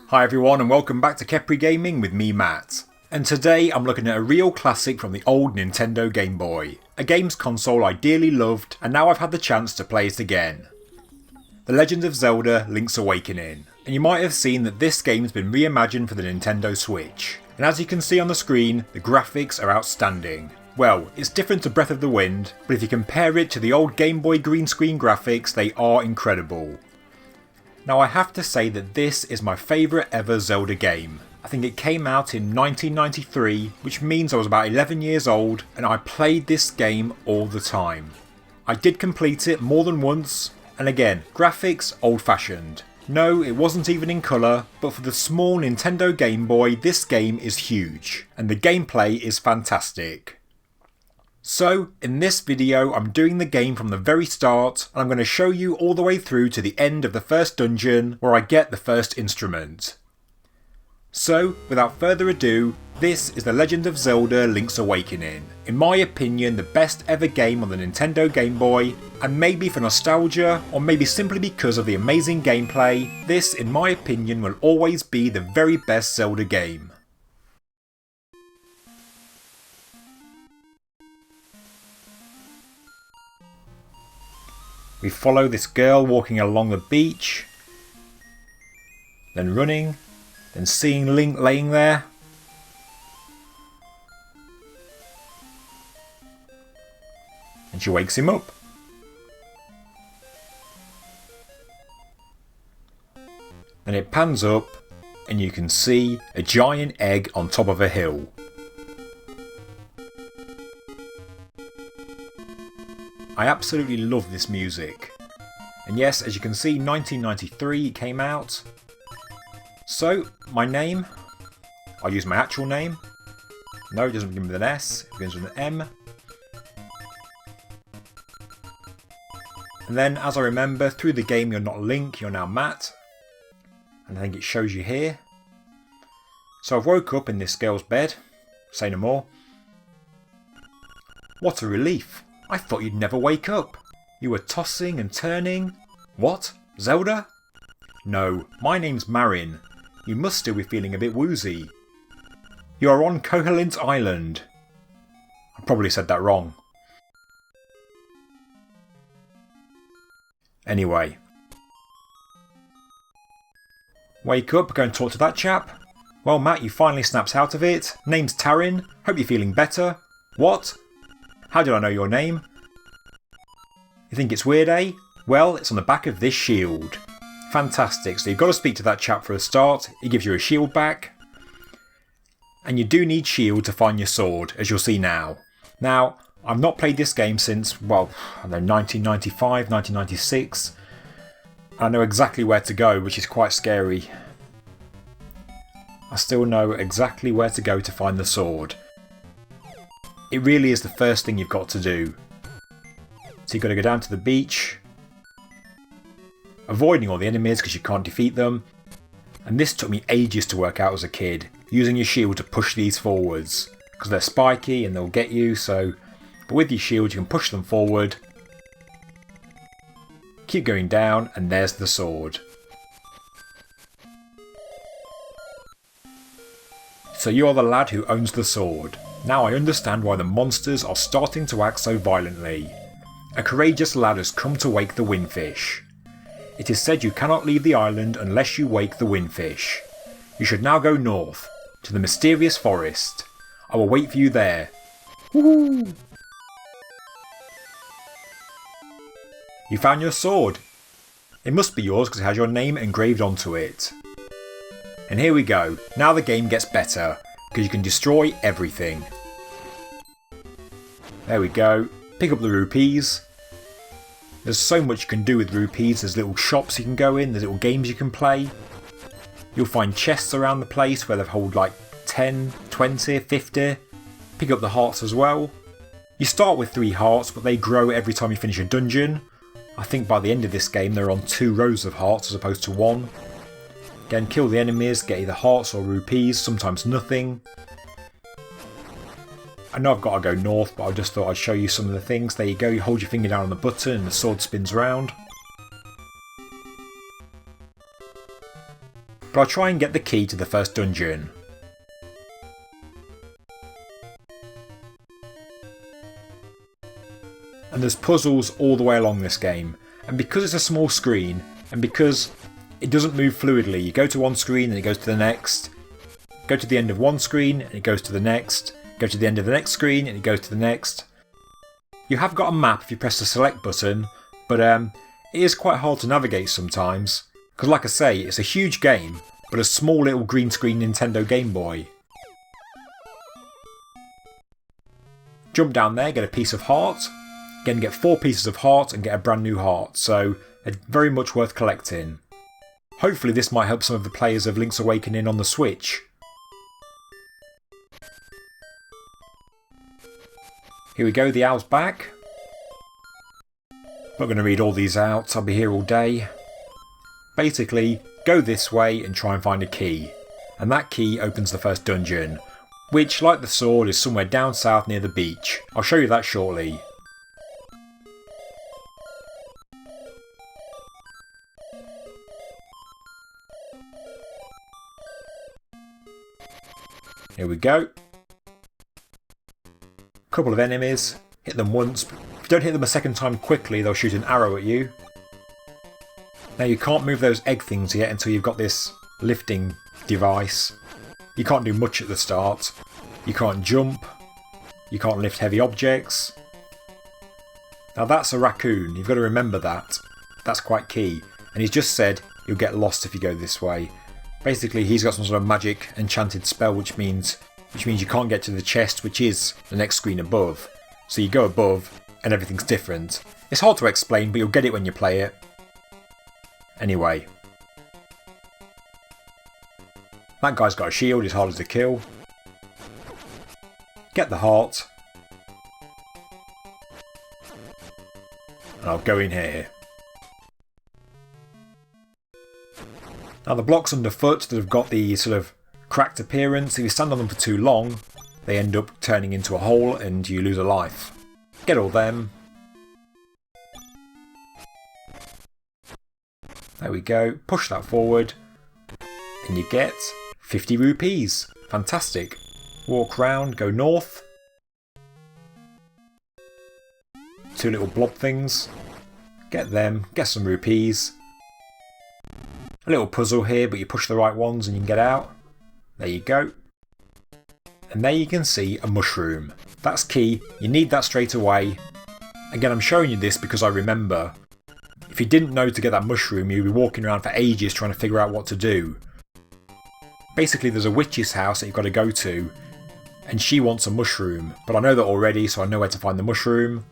Hi everyone and welcome back to Kepri Gaming with me Matt. And today I'm looking at a real classic from the old Nintendo Gameboy. A games console I dearly loved and now I've had the chance to play it again. The Legend of Zelda Link's Awakening. And you might have seen that this game's been reimagined for the Nintendo Switch. And as you can see on the screen, the graphics are outstanding. Well, it's different to Breath of the Wind, but if you compare it to the old Game Boy green screen graphics, they are incredible. Now I have to say that this is my favourite ever Zelda game. I think it came out in 1993, which means I was about 11 years old, and I played this game all the time. I did complete it more than once, and again, graphics old fashioned. No, it wasn't even in colour, but for the small Nintendo Game Boy, this game is huge, and the gameplay is fantastic. So, in this video I'm doing the game from the very start, and I'm going to show you all the way through to the end of the first dungeon, where I get the first instrument. So, without further ado, this is The Legend of Zelda Link's Awakening. In my opinion, the best ever game on the Nintendo Game Boy, and maybe for nostalgia, or maybe simply because of the amazing gameplay, this in my opinion will always be the very best Zelda game. We follow this girl walking along the beach, then running, then seeing Link laying there. And she wakes him up. Then it pans up and you can see a giant egg on top of a hill. I absolutely love this music. And yes, as you can see, 1993 it came out. So, my name, I'll use my actual name. No, it doesn't begin with an S, it begins with an M. And then, as I remember, through the game you're not Link, you're now Matt. And I think it shows you here. So I've woke up in this girl's bed. Say no more. What a relief. I thought you'd never wake up. You were tossing and turning. What? Zelda? No, my name's Marin. You must still be feeling a bit woozy. You are on Koholint Island. I probably said that wrong. Anyway. Wake up, go and talk to that chap. Well Matt, you finally snaps out of it. Name's Tarin. Hope you're feeling better. What? How did I know your name? You think it's weird, eh? Well, it's on the back of this shield. Fantastic, so you've got to speak to that chap for a start. He gives you a shield back. And you do need shield to find your sword, as you'll see now. Now, I've not played this game since, well, I don't know, 1995, 1996. I know exactly where to go, which is quite scary. I still know exactly where to go to find the sword. It really is the first thing you've got to do. So you've got to go down to the beach, avoiding all the enemies because you can't defeat them. And this took me ages to work out as a kid, using your shield to push these forwards, because they're spiky and they'll get you, so... But with your shield you can push them forward, keep going down, and there's the sword. So you are the lad who owns the sword. Now I understand why the monsters are starting to act so violently. A courageous lad has come to wake the windfish. It is said you cannot leave the island unless you wake the windfish. You should now go north, to the mysterious forest. I will wait for you there. Woohoo! You found your sword. It must be yours because it has your name engraved onto it. And here we go. Now the game gets better, because you can destroy everything. There we go. Pick up the rupees. There's so much you can do with rupees. There's little shops you can go in, there's little games you can play. You'll find chests around the place where they hold like 10, 20, 50. Pick up the hearts as well. You start with 3 hearts, but they grow every time you finish a dungeon. I think by the end of this game they're on 2 rows of hearts as opposed to 1. Again, kill the enemies, get either hearts or rupees, sometimes nothing. I know I've got to go north, but I just thought I'd show you some of the things. There you go, you hold your finger down on the button and the sword spins round. but I'll try and get the key to the first dungeon. And there's puzzles all the way along this game, and because it's a small screen, and because it doesn't move fluidly, you go to one screen and it goes to the next, go to the end of one screen and it goes to the next, go to the end of the next screen and it goes to the next. You have got a map if you press the select button, but it is quite hard to navigate sometimes, because like I say, it's a huge game, but a small little green screen Nintendo Game Boy. Jump down there, get a piece of heart. Again, get 4 pieces of heart and get a brand new heart, so very much worth collecting. Hopefully this might help some of the players of Link's Awakening on the Switch. Here we go, the owl's back. Not going to read all these out, I'll be here all day. Basically, go this way and try and find a key. And that key opens the first dungeon, which, like the sword, is somewhere down south near the beach. I'll show you that shortly. Here we go. Couple of enemies. Hit them once. If you don't hit them a second time quickly, they'll shoot an arrow at you. Now you can't move those egg things yet until you've got this lifting device. You can't do much at the start. You can't jump. You can't lift heavy objects. Now that's a raccoon. You've got to remember that. That's quite key. And he's just said you'll get lost if you go this way. Basically, he's got some sort of magic enchanted spell, which means you can't get to the chest, which is the next screen above. So you go above, and everything's different. It's hard to explain, but you'll get it when you play it. Anyway. That guy's got a shield, he's harder to kill. Get the heart. And I'll go in here. Now the blocks underfoot that have got the sort of cracked appearance, if you stand on them for too long, they end up turning into a hole and you lose a life. Get all them. There we go, push that forward, and you get 50 rupees. Fantastic. Walk round, go north. 2 little blob things. Get them, get some rupees. A little puzzle here, but you push the right ones and you can get out. There you go. And there you can see a mushroom. That's key, you need that straight away. Again, I'm showing you this because I remember. If you didn't know to get that mushroom, you'd be walking around for ages trying to figure out what to do. Basically, there's a witch's house that you've got to go to, and she wants a mushroom. But I know that already, so I know where to find the mushroom.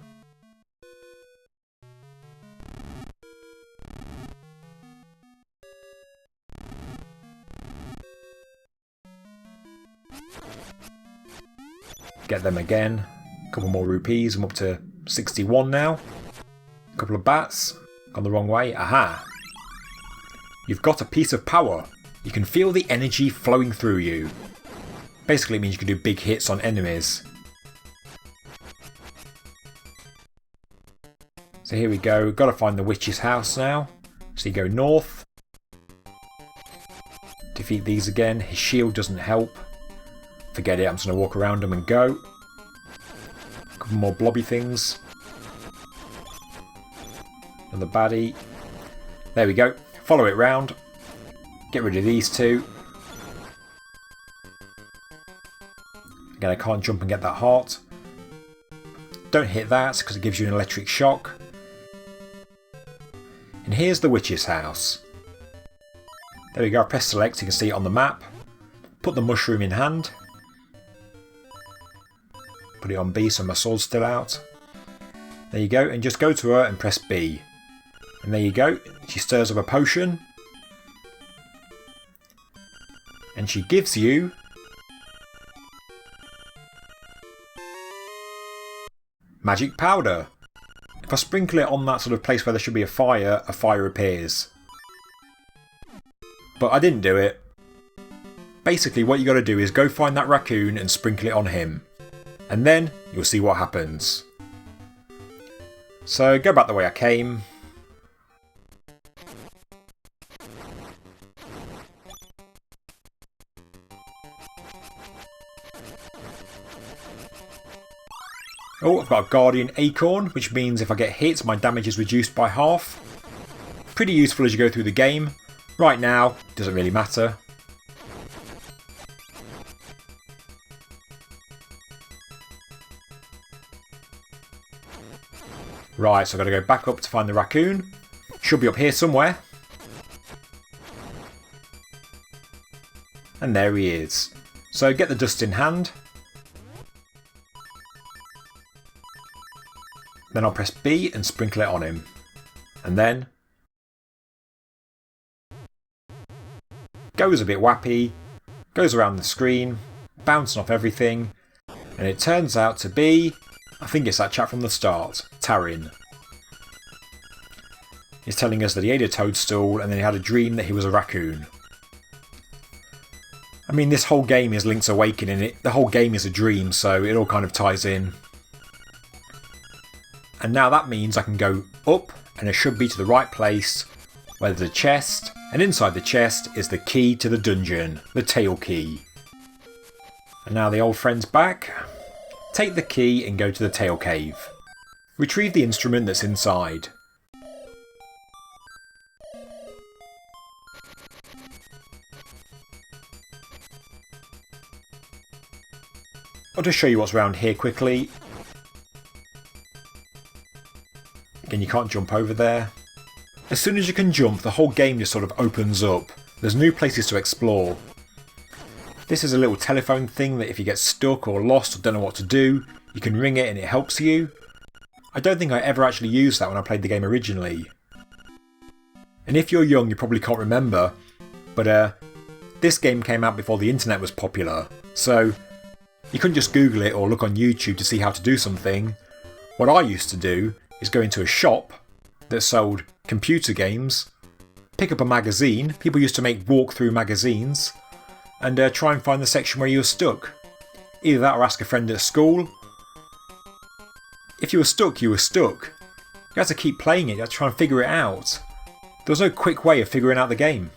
Get them again. A couple more rupees. I'm up to 61 now. A couple of bats. Gone the wrong way. Aha! You've got a piece of power. You can feel the energy flowing through you. Basically it means you can do big hits on enemies. So here we go. We've got to find the witch's house now. So you go north. Defeat these again. His shield doesn't help. Forget it, I'm just going to walk around them and go. A couple more blobby things. Another baddie. There we go. Follow it round. Get rid of these 2. Again, I can't jump and get that heart. Don't hit that because it gives you an electric shock. And here's the witch's house. There we go, I press select, you can see it on the map. Put the mushroom in hand. Put it on B so my sword's still out. There you go, and just go to her and press B. And there you go, she stirs up a potion. And she gives you magic powder. If I sprinkle it on that sort of place where there should be a fire appears. But I didn't do it. Basically what you got to do is go find that raccoon and sprinkle it on him. And then you'll see what happens. So go back the way I came. Oh, I've got a Guardian Acorn, which means if I get hit, my damage is reduced by half. Pretty useful as you go through the game. Right now, doesn't really matter. Right, so I've got to go back up to find the raccoon. Should be up here somewhere. And there he is. So get the dust in hand. Then I'll press B and sprinkle it on him. And then goes a bit wappy, goes around the screen, bouncing off everything, and it turns out to be, I think it's that chap from the start, Tarin. He's telling us that he ate a toadstool and then he had a dream that he was a raccoon. I mean, this whole game is Link's Awakening. The whole game is a dream, so it all kind of ties in. And now that means I can go up, and it should be to the right place, where there's a chest, and inside the chest is the key to the dungeon, the tail key. And now the old friend's back. Take the key and go to the tail cave. Retrieve the instrument that's inside. I'll just show you what's around here quickly. Again, you can't jump over there. As soon as you can jump, the whole game just sort of opens up. There's new places to explore. This is a little telephone thing that if you get stuck or lost or don't know what to do, you can ring it and it helps you. I don't think I ever actually used that when I played the game originally. And if you're young, you probably can't remember, but this game came out before the internet was popular, so you couldn't just Google it or look on YouTube to see how to do something. What I used to do is go into a shop that sold computer games, pick up a magazine. People used to make walkthrough magazines, and try and find the section where you were stuck. Either that or ask a friend at school. If you were stuck, you were stuck. You had to keep playing it, you had to try and figure it out. There was no quick way of figuring out the game.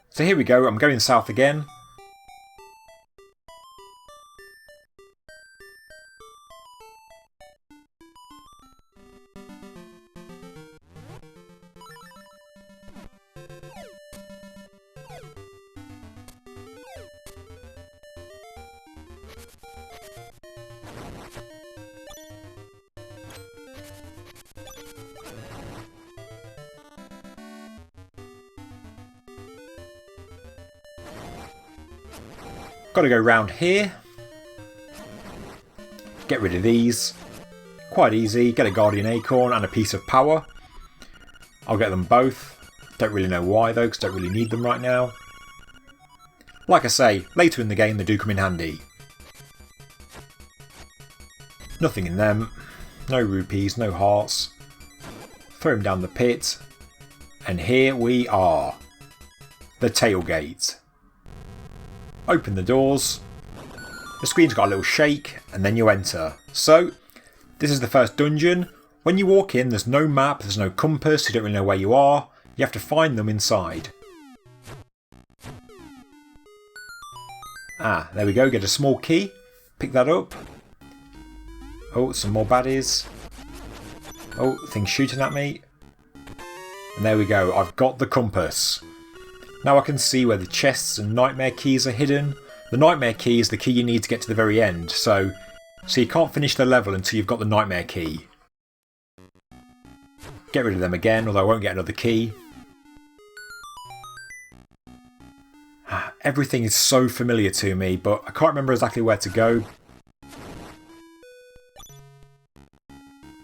So here we go, I'm going south again. Got to go round here. Get rid of these. Quite easy. Get a Guardian Acorn and a piece of power. I'll get them both. Don't really know why though, because don't really need them right now. Like I say, later in the game they do come in handy. Nothing in them. No rupees, no hearts. Throw him down the pit. And here we are. The tailgate. Open the doors. The screen's got a little shake, and then you enter. So, this is the first dungeon. When you walk in, there's no map, there's no compass, you don't really know where you are. You have to find them inside. Ah, there we go, get a small key. Pick that up. Oh, some more baddies. Oh, things shooting at me. And there we go, I've got the compass. Now I can see where the chests and nightmare keys are hidden. The nightmare key is the key you need to get to the very end, so you can't finish the level until you've got the nightmare key. Get rid of them again, although I won't get another key. Everything is so familiar to me, but I can't remember exactly where to go.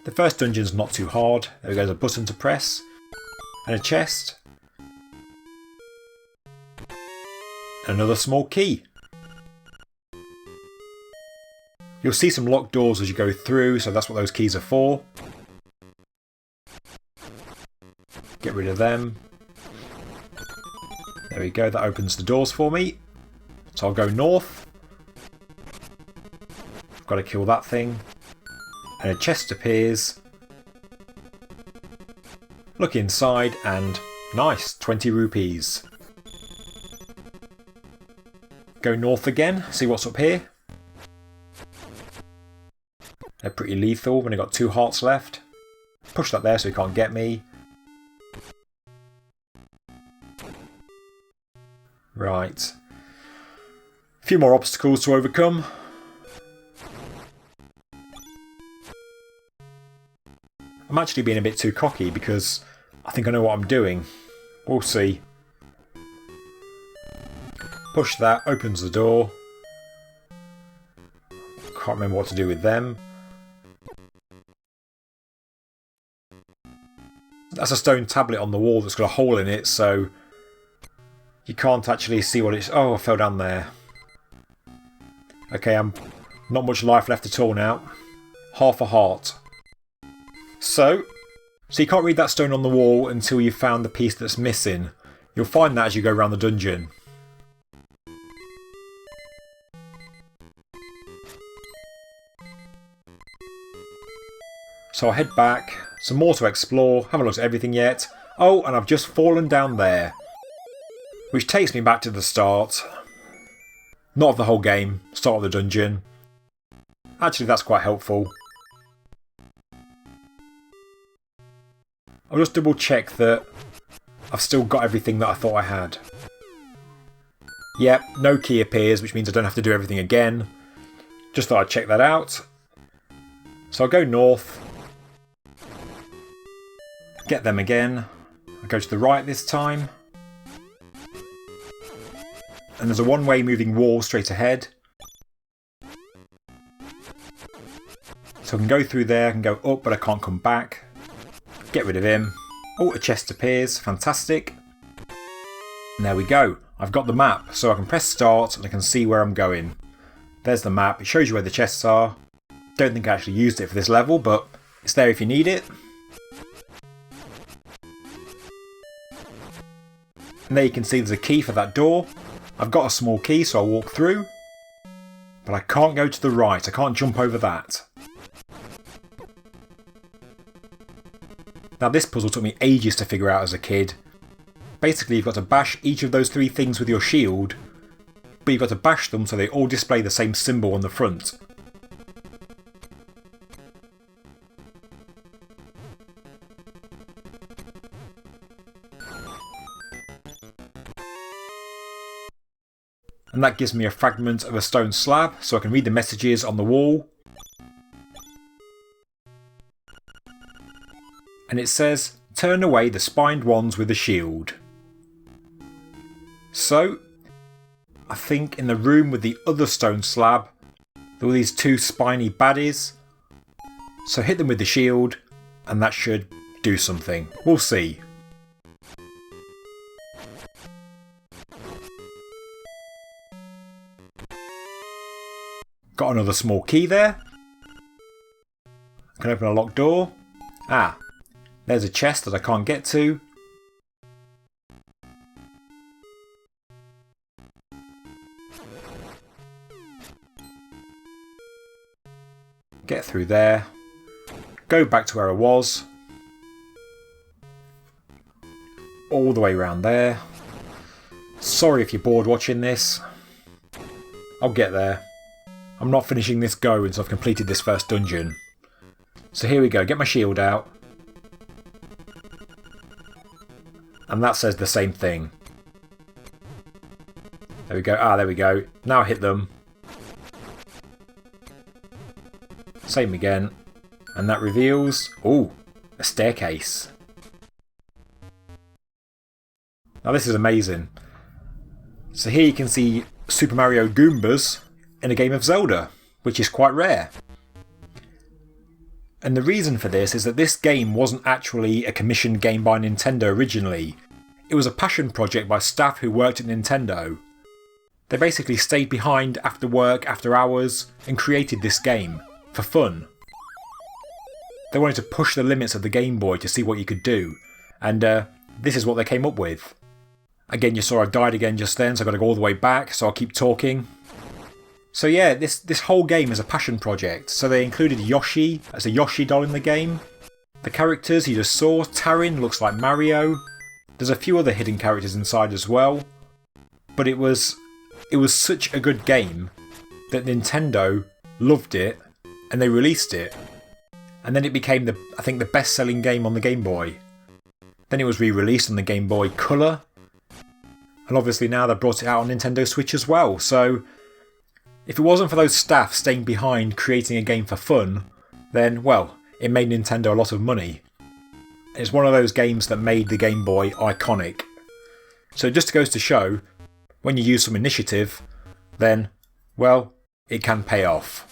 The first dungeon's not too hard. There goes a button to press. And a chest. Another small key. You'll see some locked doors as you go through, so that's what those keys are for. Get rid of them. There we go, that opens the doors for me. So I'll go north. I've got to kill that thing. And a chest appears. Look inside and nice, 20 rupees. Go north again, see what's up here. pretty lethal when I got 2 hearts left. Push that there so he can't get me. Right. A few more obstacles to overcome. I'm actually being a bit too cocky because I think I know what I'm doing. We'll see. Push that, opens the door. Can't remember what to do with them. That's a stone tablet on the wall that's got a hole in it, so you can't actually see what it's... Oh, I fell down there. Okay, I'm not much life left at all now. Half a heart. So you can't read that stone on the wall until you've found the piece that's missing. You'll find that as you go around the dungeon. So I head back, some more to explore, haven't looked at everything yet. Oh, and I've just fallen down there. Which takes me back to the start. Not of the whole game, start of the dungeon. Actually, that's quite helpful. I'll just double check that I've still got everything that I thought I had. Yep, no key appears, which means I don't have to do everything again. Just thought I'd check that out. So I'll go north. Get them again. I'll go to the right this time. And there's a one-way moving wall straight ahead. So I can go through there, I can go up, but I can't come back. Get rid of him. Oh, a chest appears. Fantastic. And there we go. I've got the map, so I can press start and I can see where I'm going. There's the map. It shows you where the chests are. Don't think I actually used it for this level, but it's there if you need it. And there you can see there's a key for that door. I've got a small key, so I'll walk through. But I can't go to the right. I can't jump over that. Now this puzzle took me ages to figure out as a kid. Basically you've got to bash each of those 3 things with your shield, but you've got to bash them so they all display the same symbol on the front. And that gives me a fragment of a stone slab so I can read the messages on the wall. And it says, turn away the spined ones with the shield. So, I think in the room with the other stone slab, there were these 2 spiny baddies. So hit them with the shield, and that should do something. We'll see. Got another small key there. I can open a locked door. Ah. There's a chest that I can't get to. Get through there. Go back to where I was. All the way around there. Sorry if you're bored watching this. I'll get there. I'm not finishing this go until I've completed this first dungeon. So here we go. Get my shield out. And that says the same thing. There we go. Ah, there we go. Now I hit them. Same again. And that reveals... Ooh, a staircase. Now this is amazing. So here you can see Super Mario Goombas in a game of Zelda, which is quite rare. And the reason for this is that this game wasn't actually a commissioned game by Nintendo originally. It was a passion project by staff who worked at Nintendo. They basically stayed behind after work, after hours, and created this game, for fun. They wanted to push the limits of the Game Boy to see what you could do, and this is what they came up with. Again, you saw I died again just then, so I've got to go all the way back, so I'll keep talking. So yeah, this whole game is a passion project. So they included Yoshi as a Yoshi doll in the game. The characters you just saw, Tarin looks like Mario. There's a few other hidden characters inside as well. But it was such a good game that Nintendo loved it and they released it. and then it became I think the best-selling game on the Game Boy. Then it was re-released on the Game Boy Color, and obviously now they've brought it out on Nintendo Switch as well. So if it wasn't for those staff staying behind creating a game for fun, then, well, it made Nintendo a lot of money. It's one of those games that made the Game Boy iconic. So it just goes to show, when you use some initiative, then, well, it can pay off.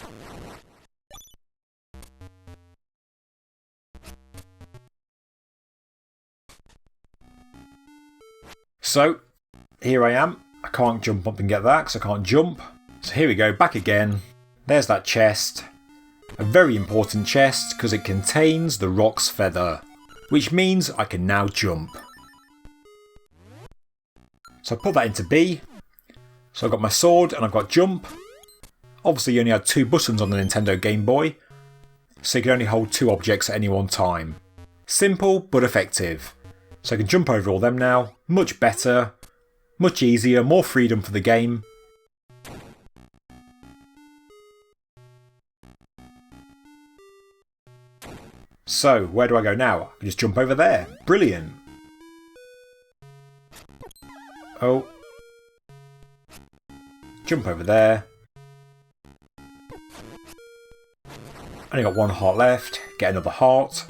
So, here I am. I can't jump up and get that because I can't jump. So here we go, back again. There's that chest. A very important chest because it contains the Roc's Feather, which means I can now jump. So I put that into B. So I've got my sword and I've got jump. Obviously you only had 2 buttons on the Nintendo Game Boy, so you can only hold 2 objects at any one time. Simple but effective. So I can jump over all them now, much better, much easier, more freedom for the game. So, where do I go now? I can just jump over there. Brilliant. Oh. Jump over there. Only got 1 heart left. Get another heart.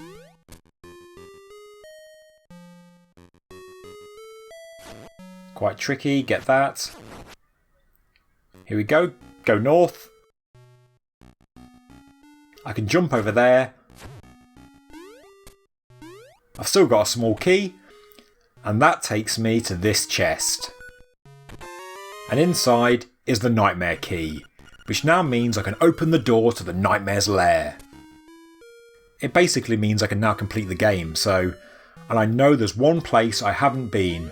Quite tricky. Get that. Here we go. Go north. I can jump over there. I've still got a small key, and that takes me to this chest. And inside is the Nightmare Key, which now means I can open the door to the Nightmare's lair. It basically means I can now complete the game, and I know there's one place I haven't been.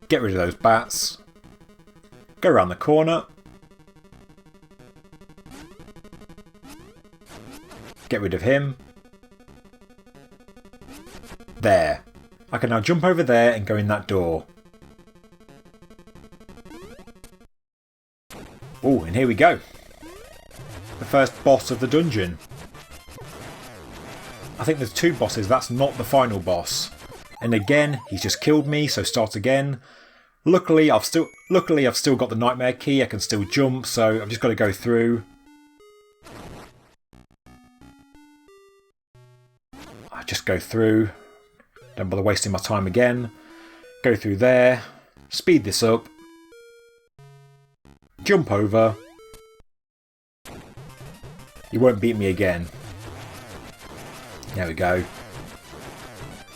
Get rid of those bats. Go around the corner. Get rid of him. There. I can now jump over there and go in that door. Oh, and here we go. The first boss of the dungeon. I think there's 2 bosses, that's not the final boss. And again, he's just killed me, so start again. Luckily, I've still got the Nightmare Key, I can still jump, so I've just got to go through. I just go through. Don't bother wasting my time again. Go through there. Speed this up. Jump over. You won't beat me again. There we go.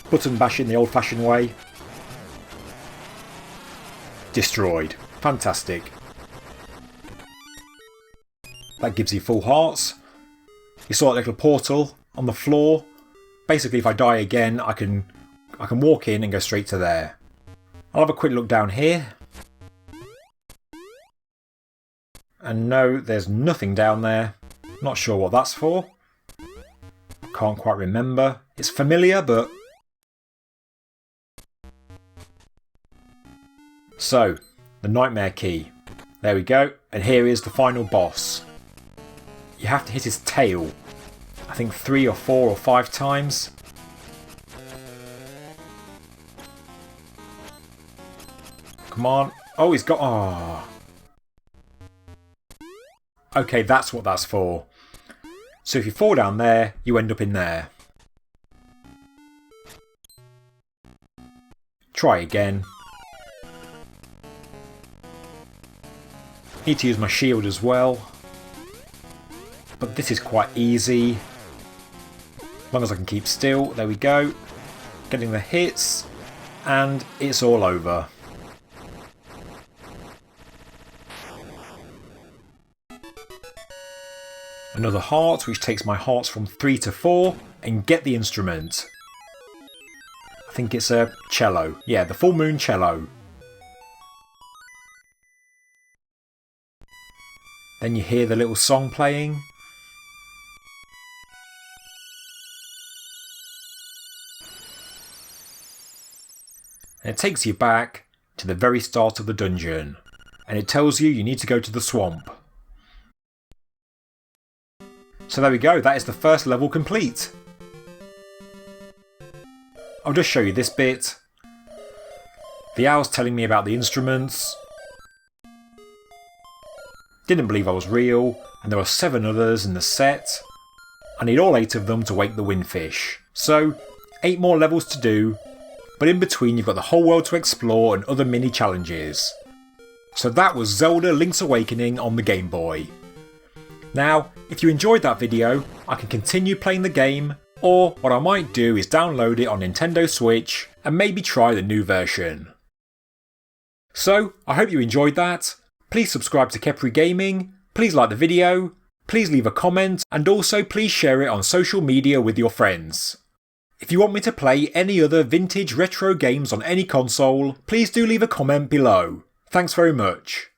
Button bashing the old-fashioned way. Destroyed. Fantastic. That gives you full hearts. You saw that little portal on the floor. Basically, if I die again, I can walk in and go straight to there. I'll have a quick look down here. And no, there's nothing down there. Not sure what that's for. Can't quite remember. It's familiar, but... So, the Nightmare Key. There we go. And here is the final boss. You have to hit his tail. I think 3 or 4 or 5 times. Come on. Oh, he's got... Oh. Okay, that's what that's for. So if you fall down there, you end up in there. Try again. Need to use my shield as well. But this is quite easy. As long as I can keep still. There we go. Getting the hits. And it's all over. Another heart, which takes my hearts from 3 to 4. And get the instrument. I think it's a cello. Yeah, the Full Moon Cello. Then you hear the little song playing. And it takes you back to the very start of the dungeon, and it tells you need to go to the swamp. So there we go, that is the first level complete. I'll just show you this bit. The owl's telling me about the instruments. Didn't believe I was real, and there were 7 others in the set. I need all 8 of them to wake the windfish. So, 8 more levels to do, but in between you've got the whole world to explore and other mini challenges. So that was Zelda Link's Awakening on the Game Boy. Now, if you enjoyed that video, I can continue playing the game, or what I might do is download it on Nintendo Switch and maybe try the new version. So, I hope you enjoyed that. Please subscribe to Khepri Gaming, please like the video, please leave a comment, and also please share it on social media with your friends. If you want me to play any other vintage retro games on any console, please do leave a comment below. Thanks very much.